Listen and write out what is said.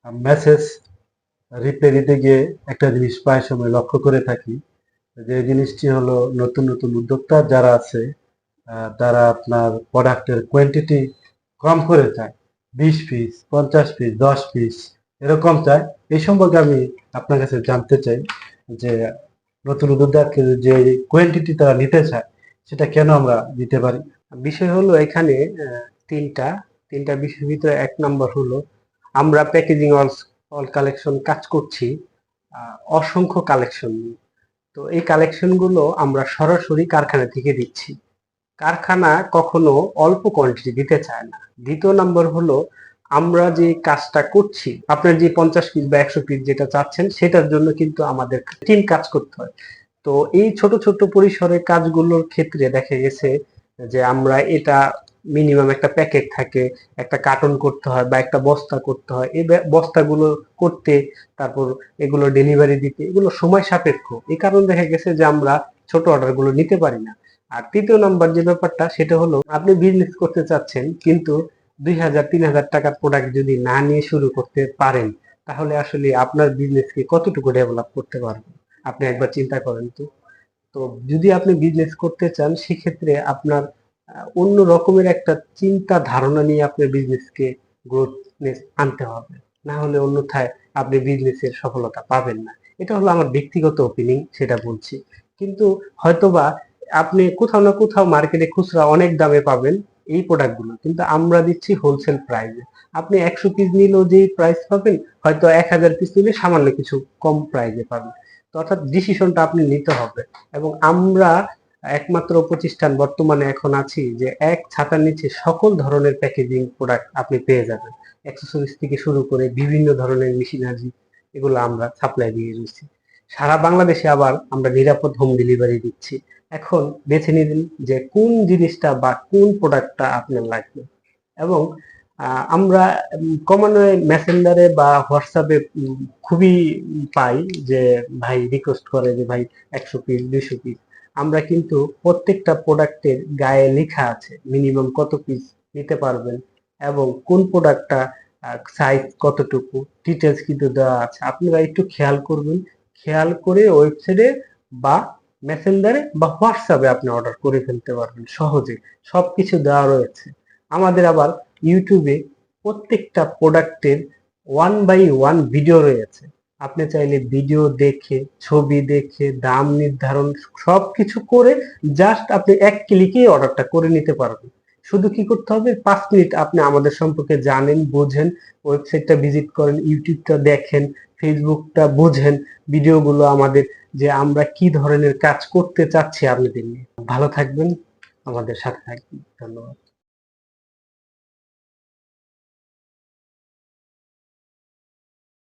Message reply দিতে গিয়ে একটা জিনিস প্রায় সময় লক্ষ্য করে থাকি, যে জিনিসটি হলো নতুন নতুন উদ্যোক্তা যারা আছে তারা আপনার প্রোডাক্টের কোয়ান্টিটি কম করে চায়, 20 পিস, 50 পিস, 10 পিস এরকম চায়। এই সম্পর্কে আমি আপনার কাছে জানতে চাই যে নতুন উদ্যোক্তাকে যে কোয়ান্টিটি তারা নিতে চায় সেটা কেন আমরা দিতে পারি। বিষয় হলো এখানে তিনটা তিনটা বিষয়ের ভিতরে এক নম্বর হলো আমরা প্যাকেজিং অল কালেকশন কাজ করছি অসংখ্য কালেকশন নিয়ে। তো এই কালেকশন গুলো আমরা সরাসরি কারখানা থেকে দিচ্ছি। কারখানা কখনো অল্প কোয়ান্টিটি দিতে চায় না। দ্বিতীয় নাম্বার হলো আমরা যে কাজটা করছি, আপনার যে 50 পিস বা 100 পিস যেটা চাচ্ছেন সেটার জন্য কিন্তু আমাদের টিম কাজ করতে হয়। তো এই ছোট ছোট পরিসরের কাজগুলোর ক্ষেত্রে দেখা গেছে যে আমরা এটা মিনিমাম একটা প্যাকেট থাকে, একটা কার্টন করতে হয় বা একটা বস্তা করতে হয়। এই বস্তাগুলো করতে, তারপর এগুলো ডেলিভারি দিতে, এগুলো সময় সাপেক্ষ। এই কারণে দেখা গেছে যে আমরা ছোট অর্ডার গুলো নিতে পারি না। আর তৃতীয় নাম্বার যে ব্যাপারটা সেটা হলো আপনি বিজনেস করতে চাচ্ছেন কিন্তু 2000-3000 টাকার প্রোডাক্ট যদি না নিয়ে শুরু করতে পারেন তাহলে আসলে আপনার বিজনেসকে কতটুকু ডেভেলপ করতে পারবেন আপনি একবার চিন্তা করেন তো। তো যদি আপনি বিজনেস করতে চান সেক্ষেত্রে আপনার অন্য রকমের একটা চিন্তা ধারণা নিয়ে আপনার বিজনেসকে গ্রোথনেস আনতে হবে, না হলে অন্যথায় আপনি বিজনেসের সফলতা পাবেন না। এটা হলো আমার ব্যক্তিগত ওপিনিয়ন, সেটা বলছি। কিন্তু হয়তোবা আপনি কোথাও না কোথাও মার্কেটে খুচরা অনেক দামে পাবেন এই প্রোডাক্টগুলো, কিন্তু আমরা দিচ্ছি হোলসেল প্রাইসে। আপনি 100 পিস নিলেও যেই প্রাইস পাবেন, হয়তো 1000 পিস নিলে সামান্য কিছু কম প্রাইসে পাবেন। তো অর্থাৎ ডিসিশনটা আপনি নিতে হবে। এবং আমরা একমাত্র প্রতিষ্ঠান বর্তমানে এখন আছি যে এক ছাতার নিচে সকল ধরনের প্যাকেজিং প্রোডাক্ট আপনি পেয়ে যাবেন। অ্যাক্সেসরিজ থেকে শুরু করে বিভিন্ন ধরনের মেশিনারি, এগুলো আমরা সাপ্লাই দিয়ে রয়েছি সারা বাংলাদেশে। আবার আমরা নিরাপদ হোম ডেলিভারি দিচ্ছি। এখন বেছে নিন যে কোন জিনিসটা বা কোন প্রোডাক্টটা আপনার লাগবে। এবং আমরা কমনওয়ে মেসেঞ্জারে বা হোয়াটসঅ্যাপে খুবই পাই যে ভাই রিকোয়েস্ট করে যে ভাই 100 পিস, 200 পিস। আমরা কিন্তু প্রত্যেকটা প্রোডাক্টের গায়ে লেখা আছে মিনিমাম কত পিস নিতে পারবেন এবং কোন প্রোডাক্টটা সাইজ কতটুকু ডিটেলস কিন্তু দেওয়া আছে। আপনারা একটু খেয়াল করবেন, খেয়াল করে ওয়েবসাইটে বা মেসেঞ্জারে বা হোয়াটসঅ্যাপে আপনি অর্ডার করে ফেলতে পারবেন সহজে। সবকিছু দেওয়া রয়েছে। আমাদের আবার ইউটিউবে প্রত্যেকটা প্রোডাক্টের 1 বাই 1 ভিডিও রয়েছে। আপনি চাইলে ভিডিও দেখে, ছবি দেখে, দাম নির্ধারণ সবকিছু করে জাস্ট আপনি এক ক্লিকেই অর্ডারটা করে নিতে পারবেন। শুধু কি করতে হবে, 5 মিনিট আপনি আমাদের সম্পর্কে জানেন, বোঝেন, ওয়েবসাইটটা ভিজিট করেন, ইউটিউবটা দেখেন, ফেসবুকটা বোঝেন, ভিডিওগুলো আমাদের, যে আমরা কি ধরনের কাজ করতে চাচ্ছি আপনাদের নিয়ে। ভালো থাকবেন, আমাদের সাথে থাকবেন। ধন্যবাদ।